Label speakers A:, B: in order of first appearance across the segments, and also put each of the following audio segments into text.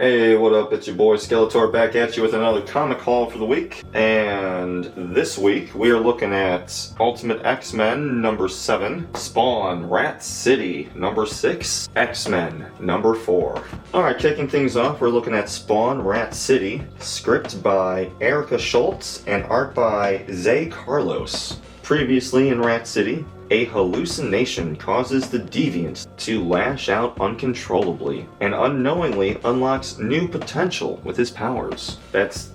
A: Hey, what up? It's your boy Skeletor back at you with another comic haul for the week. And this week we are looking at Ultimate X-Men number 7, Spawn Rat City number 6, X-Men number 4. Alright, kicking things off, we're looking at Spawn Rat City, script by Erica Schultz and art by Zay Carlos. Previously in Rat City, a hallucination causes the deviant to lash out uncontrollably and unknowingly unlocks new potential with his powers. That's,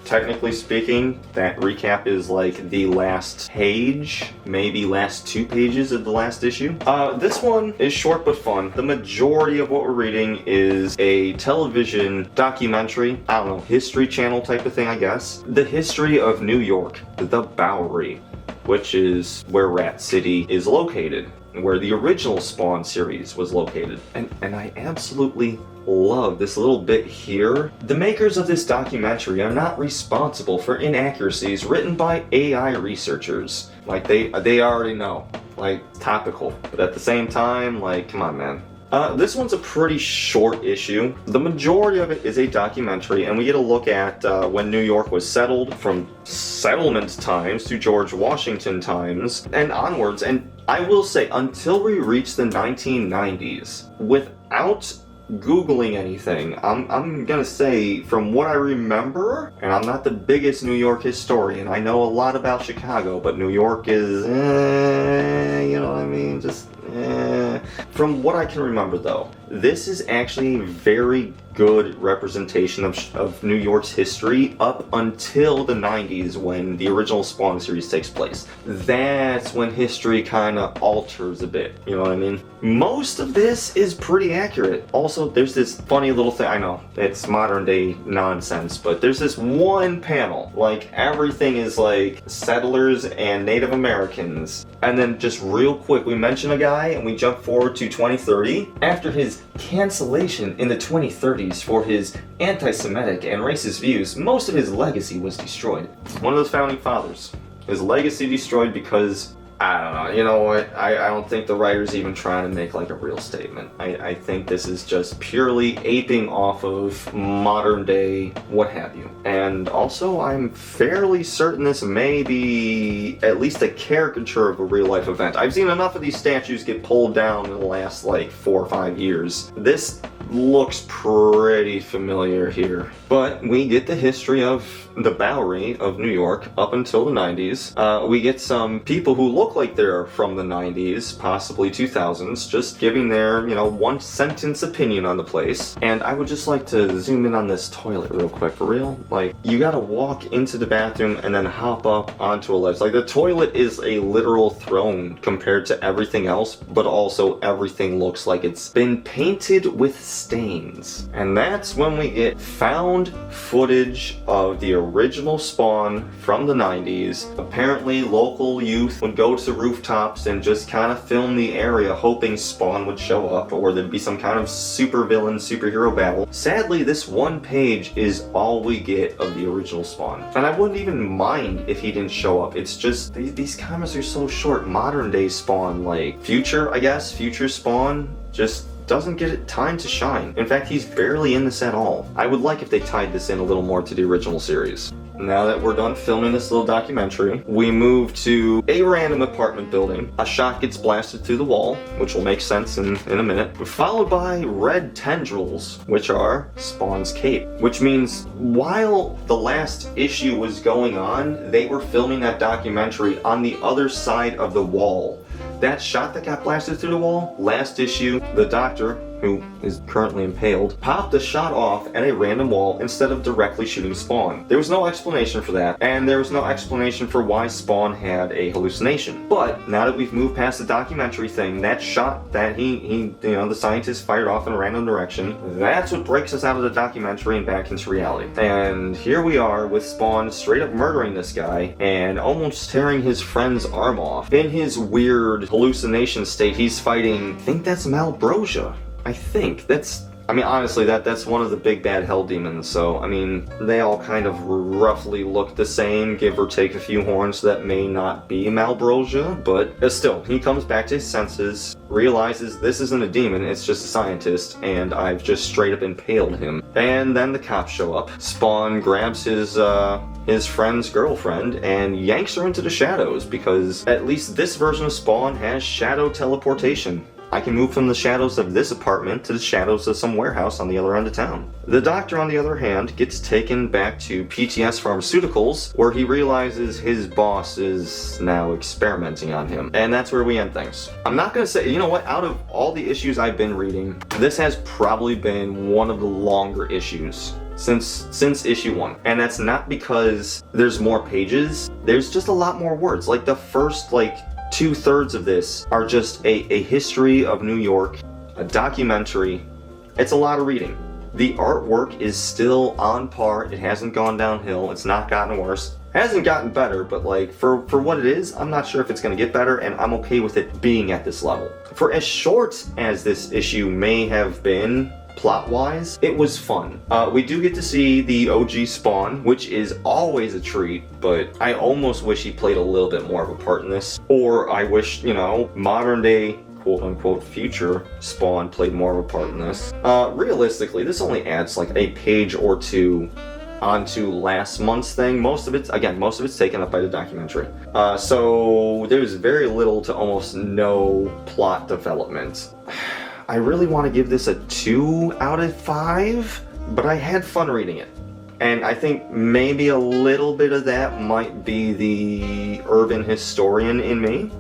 A: technically speaking, that recap is like the last page, maybe last 2 pages of the last issue. This one is short but fun. The majority of what we're reading is a television documentary, I don't know, History Channel type of thing, I guess. The history of New York, the Bowery, which is where Rat City is located, where the original Spawn series was located. And I absolutely love this little bit here. The makers of this documentary are not responsible for inaccuracies written by AI researchers. Like, they already know. Like, topical. But at the same time, like, come on, man. This one's a pretty short issue. The majority of it is a documentary, and we get a look at when New York was settled, from settlement times to George Washington times, and onwards. And I will say, until we reach the 1990s, without Googling anything, I'm gonna say, from what I remember, and I'm not the biggest New York historian, I know a lot about Chicago, but New York is, you know what I mean, just, From what I can remember though, this is actually a very good representation of New York's history up until the 90s when the original Spawn series takes place. That's when history kind of alters a bit, you know what I mean? Most of this is pretty accurate. Also, there's this funny little thing, I know, it's modern day nonsense, but there's this one panel, like everything is like settlers and Native Americans, and then just real quick, we mention a guy and we jump forward to 2030. After his cancellation in the 2030s for his anti-Semitic and racist views, most of his legacy was destroyed. One of those founding fathers. His legacy destroyed because, I don't know, you know what, I don't think the writer's even trying to make like a real statement. I think this is just purely aping off of modern day what have you. And also, I'm fairly certain this may be at least a caricature of a real life event. I've seen enough of these statues get pulled down in the last like 4 or 5 years. This looks pretty familiar here. But we get the history of the Bowery of New York up until the 90s. We get some people who look like they're from the 90s, possibly 2000s, just giving their, you know, 1-sentence opinion on the place. And I would just like to zoom in on this toilet real quick, for real. Like, you gotta walk into the bathroom and then hop up onto a ledge. Like, the toilet is a literal throne compared to everything else, but also everything looks like it's been painted with stains. And that's when we get found footage of the original Spawn from the 90s. Apparently, local youth would go to rooftops and just kind of film the area hoping Spawn would show up, or there'd be some kind of supervillain, superhero battle. Sadly, this one page is all we get of the original Spawn. And I wouldn't even mind if he didn't show up. It's just, these comics are so short. Modern day Spawn, like, future Spawn, just doesn't get time to shine. In fact, he's barely in this at all. I would like if they tied this in a little more to the original series. Now that we're done filming this little documentary, we move to a random apartment building. A shot gets blasted through the wall, which will make sense in a minute, followed by red tendrils, which are Spawn's cape. Which means while the last issue was going on, they were filming that documentary on the other side of the wall. That shot that got blasted through the wall, last issue, the Doctor, who is currently impaled, popped the shot off at a random wall instead of directly shooting Spawn. There was no explanation for that, and there was no explanation for why Spawn had a hallucination. But now that we've moved past the documentary thing, that shot that the scientist fired off in a random direction, that's what breaks us out of the documentary and back into reality. And here we are with Spawn straight up murdering this guy and almost tearing his friend's arm off. In his weird hallucination state, he's fighting, I think that's Malbrosia. I think. That's I mean, honestly, that's one of the big bad hell demons, so, I mean, they all kind of roughly look the same, give or take a few horns that may not be Malbrosia, but still, he comes back to his senses, realizes this isn't a demon, it's just a scientist, and I've just straight up impaled him. And then the cops show up. Spawn grabs his friend's girlfriend and yanks her into the shadows, because at least this version of Spawn has shadow teleportation. I can move from the shadows of this apartment to the shadows of some warehouse on the other end of town. The doctor, on the other hand, gets taken back to PTS Pharmaceuticals, where he realizes his boss is now experimenting on him. And that's where we end things. I'm not gonna say, you know what, out of all the issues I've been reading, this has probably been one of the longer issues since issue 1. And that's not because there's more pages, there's just a lot more words. Like the first, 2/3 of this are just a history of New York, a documentary. It's a lot of reading. The artwork is still on par. It hasn't gone downhill. It's not gotten worse. It hasn't gotten better, but for what it is, I'm not sure if it's going to get better, and I'm okay with it being at this level. For as short as this issue may have been, plot-wise, it was fun. We do get to see the OG Spawn, which is always a treat, but I almost wish he played a little bit more of a part in this. Or I wish, modern-day, quote-unquote, future Spawn played more of a part in this. Realistically, this only adds a page or two onto last month's thing. Most of it's taken up by the documentary. So there's very little to almost no plot development. I really want to give this a 2 out of 5, but I had fun reading it. And I think maybe a little bit of that might be the urban historian in me.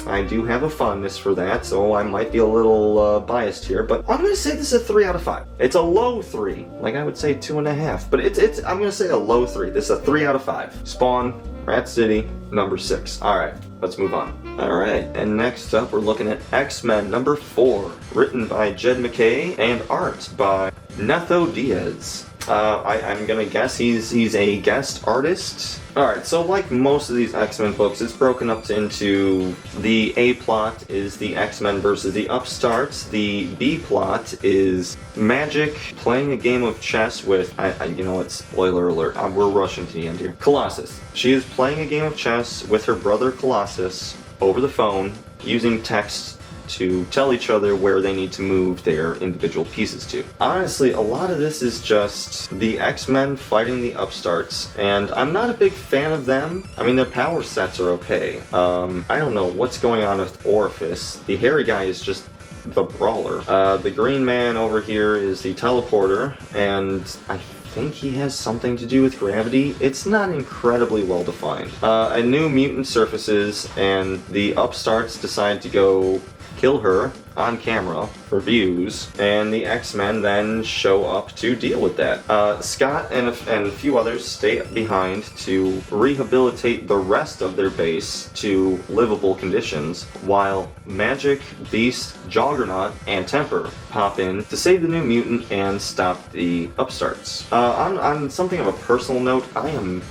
A: I do have a fondness for that, so I might be a little biased here, but I'm going to say this is a 3 out of 5. It's a low 3, I would say 2.5, but I'm going to say a low 3. This is a 3 out of 5. Spawn, Rat City, number 6. Alright, let's move on. Alright, and next up we're looking at X-Men number 4, written by Jed McKay and art by Netho Diaz. I'm gonna guess he's a guest artist. Alright, so like most of these X-Men books, it's broken up into the A plot is the X-Men versus the Upstarts. The B plot is Magic playing a game of chess with, you know what, spoiler alert, we're rushing to the end here. Colossus. She is playing a game of chess with her brother Colossus over the phone, using text to tell each other where they need to move their individual pieces to. Honestly, a lot of this is just the X-Men fighting the Upstarts, and I'm not a big fan of them. I mean, their power sets are okay. I don't know what's going on with Orifice. The hairy guy is just the brawler. The green man over here is the teleporter, and I think he has something to do with gravity. It's not incredibly well defined. A new mutant surfaces, and the Upstarts decide to go kill her on camera for views, and the X-Men then show up to deal with that. Scott and a few others stay behind to rehabilitate the rest of their base to livable conditions, while Magic, Beast, Juggernaut, and Temper pop in to save the new mutant and stop the Upstarts. On something of a personal note,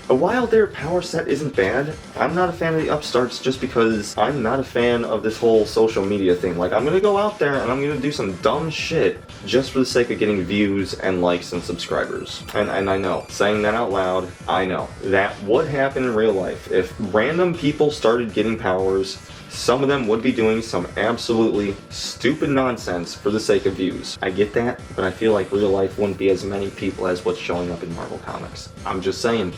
A: while their power set isn't bad, I'm not a fan of the Upstarts just because I'm not a fan of this whole social media thing. I'm gonna go out there and I'm gonna do some dumb shit just for the sake of getting views and likes and subscribers. And I know, saying that out loud, I know. That would happen in real life. If random people started getting powers, some of them would be doing some absolutely stupid nonsense for the sake of views. I get that, but I feel like real life wouldn't be as many people as what's showing up in Marvel Comics. I'm just saying.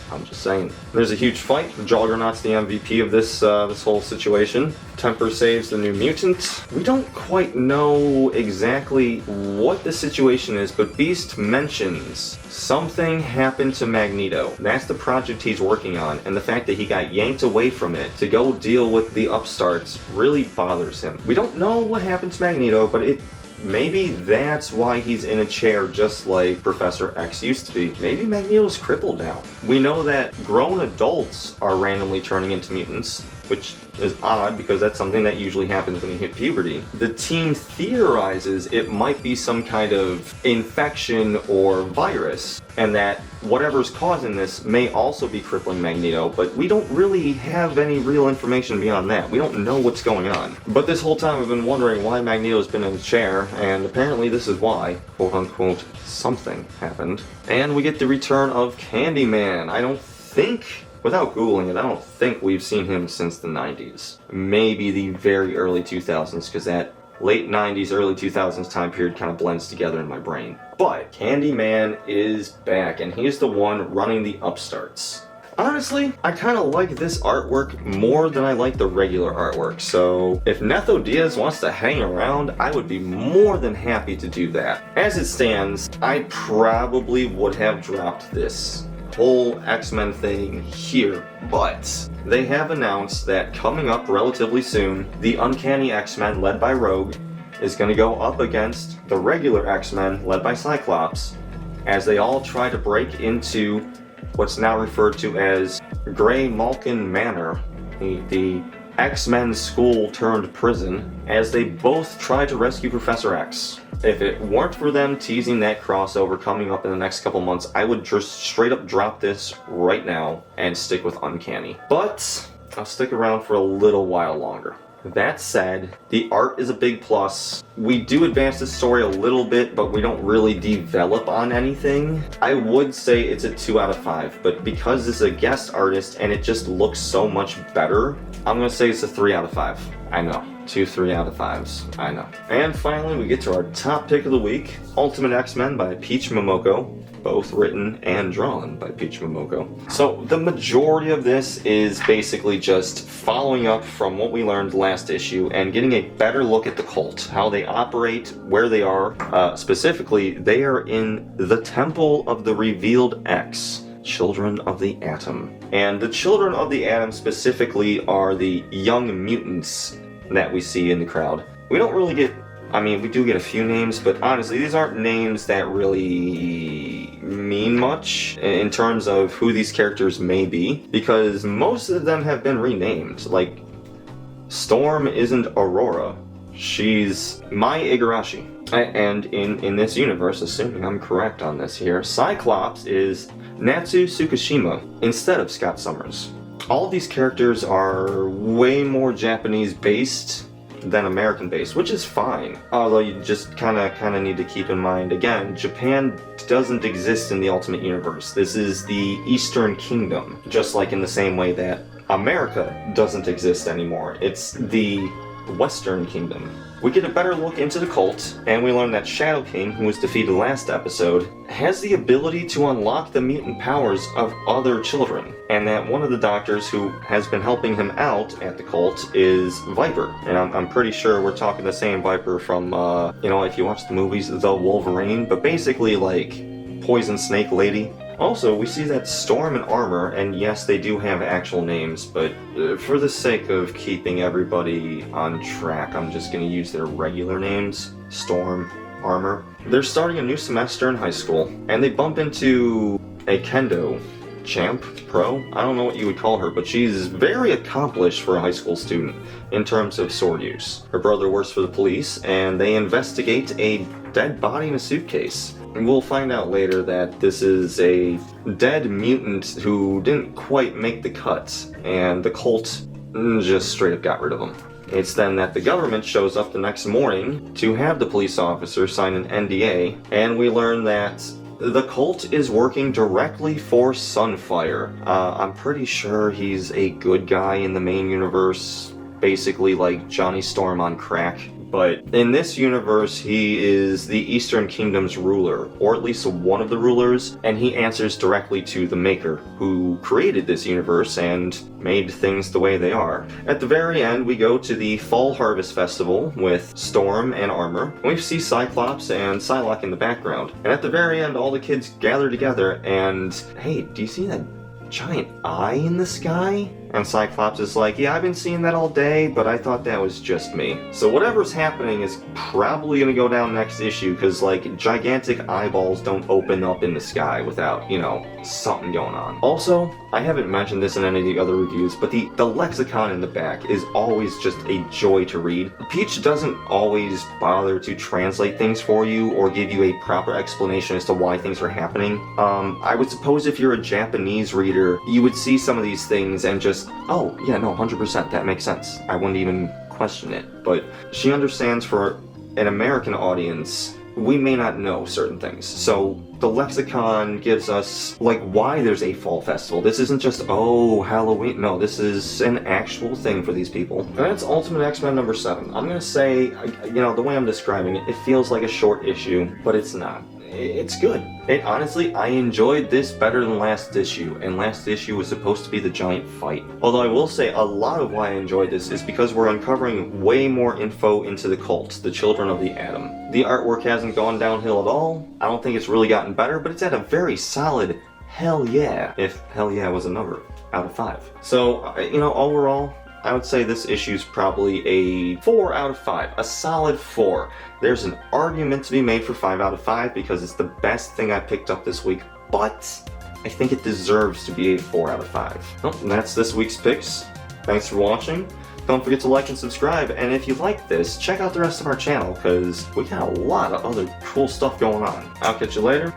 A: There's a huge fight. Juggernaut's the MVP of this whole situation. Temper saves the new mutant. We don't quite know exactly what the situation is, but Beast mentions something happened to Magneto. That's the project he's working on, and the fact that he got yanked away from it to go deal with the Upstarts really bothers him. We don't know what happened to Magneto, but maybe that's why he's in a chair just like Professor X used to be. Maybe Magneto's crippled now. We know that grown adults are randomly turning into mutants. which is odd because that's something that usually happens when you hit puberty. The team theorizes it might be some kind of infection or virus, and that whatever's causing this may also be crippling Magneto, but we don't really have any real information beyond that. We don't know what's going on. But this whole time I've been wondering why Magneto's been in the chair, and apparently this is why, quote unquote, something happened. And we get the return of Candyman. I don't think, without Googling it, I don't think we've seen him since the 90s. Maybe the very early 2000s, because that late 90s, early 2000s time period kind of blends together in my brain. But Candyman is back, and he's the one running the upstarts. Honestly, I kind of like this artwork more than I like the regular artwork, so if Netho Diaz wants to hang around, I would be more than happy to do that. As it stands, I probably would have dropped this whole X-Men thing here, but they have announced that coming up relatively soon, the Uncanny X-Men led by Rogue is going to go up against the regular X-Men led by Cyclops as they all try to break into what's now referred to as Grey Malkin Manor, the X-Men school turned prison, as they both try to rescue Professor X. If it weren't for them teasing that crossover coming up in the next couple months, I would just straight up drop this right now and stick with Uncanny. But I'll stick around for a little while longer. That said, the art is a big plus. We do advance the story a little bit, but we don't really develop on anything. I would say it's a 2 out of 5, but because this is a guest artist and it just looks so much better, I'm gonna say it's a 3 out of 5. I know. 2 3 out of 5s. I know. And finally, we get to our top pick of the week, Ultimate X-Men by Peach Momoko, both written and drawn by Peach Momoko. So the majority of this is basically just following up from what we learned last issue and getting a better look at the cult, how they operate, where they are. Specifically, they are in the Temple of the Revealed X, Children of the Atom. And the Children of the Atom specifically are the young mutants that we see in the crowd. We don't really get, I mean, we do get a few names, but honestly, these aren't names that really mean much in terms of who these characters may be, because most of them have been renamed. Like, Storm isn't Aurora, she's Mai Igarashi. And in this universe, assuming I'm correct on this here, Cyclops is Natsu Tsukishima instead of Scott Summers. All of these characters are way more Japanese-based than American-based, which is fine. Although you just kind of need to keep in mind, again, Japan doesn't exist in the Ultimate Universe. This is the Eastern Kingdom, just like in the same way that America doesn't exist anymore. It's the Western Kingdom. We get a better look into the cult, and we learn that Shadow King, who was defeated last episode, has the ability to unlock the mutant powers of other children, and that one of the doctors who has been helping him out at the cult is Viper. And I'm pretty sure we're talking the same Viper from, if you watch the movies, The Wolverine, but basically like Poison Snake Lady. Also, we see that Storm and Armor, and yes, they do have actual names, but for the sake of keeping everybody on track, I'm just going to use their regular names, Storm, Armor. They're starting a new semester in high school, and they bump into a kendo champ, pro? I don't know what you would call her, but she's very accomplished for a high school student in terms of sword use. Her brother works for the police, and they investigate a dead body in a suitcase. And we'll find out later that this is a dead mutant who didn't quite make the cut, and the cult just straight up got rid of him. It's then that the government shows up the next morning to have the police officer sign an NDA, and we learn that the cult is working directly for Sunfire. I'm pretty sure he's a good guy in the main universe, basically like Johnny Storm on crack. But in this universe, he is the Eastern Kingdom's ruler, or at least one of the rulers, and he answers directly to the Maker, who created this universe and made things the way they are. At the very end, we go to the Fall Harvest Festival with Storm and Armor. We see Cyclops and Psylocke in the background. And at the very end, all the kids gather together and, hey, do you see that giant eye in the sky? And Cyclops is like, yeah, I've been seeing that all day, but I thought that was just me. So whatever's happening is probably gonna go down next issue, because, like, gigantic eyeballs don't open up in the sky without, you know, something going on. Also, I haven't mentioned this in any of the other reviews, but the lexicon in the back is always just a joy to read. Peach doesn't always bother to translate things for you or give you a proper explanation as to why things are happening. I would suppose if you're a Japanese reader, you would see some of these things and just, oh, yeah, no, 100%, that makes sense. I wouldn't even question it. But she understands for an American audience, we may not know certain things. So the lexicon gives us, like, why there's a fall festival. This isn't just, oh, Halloween. No, this is an actual thing for these people. And that's Ultimate X-Men number 7. I'm gonna say, you know, the way I'm describing it, it feels like a short issue, but it's not. It's good. Honestly, I enjoyed this better than last issue, and last issue was supposed to be the giant fight. Although I will say a lot of why I enjoyed this is because we're uncovering way more info into the cult, the Children of the Atom. The artwork hasn't gone downhill at all. I don't think it's really gotten better, but it's at a very solid hell yeah, if hell yeah was a number out of 5. So, you know, overall, I would say this issue's probably a 4 out of 5, a solid 4. There's an argument to be made for 5 out of 5 because it's the best thing I picked up this week, but I think it deserves to be a 4 out of 5. Well, and that's this week's picks. Thanks for watching. Don't forget to like and subscribe, and if you like this, check out the rest of our channel because we got a lot of other cool stuff going on. I'll catch you later.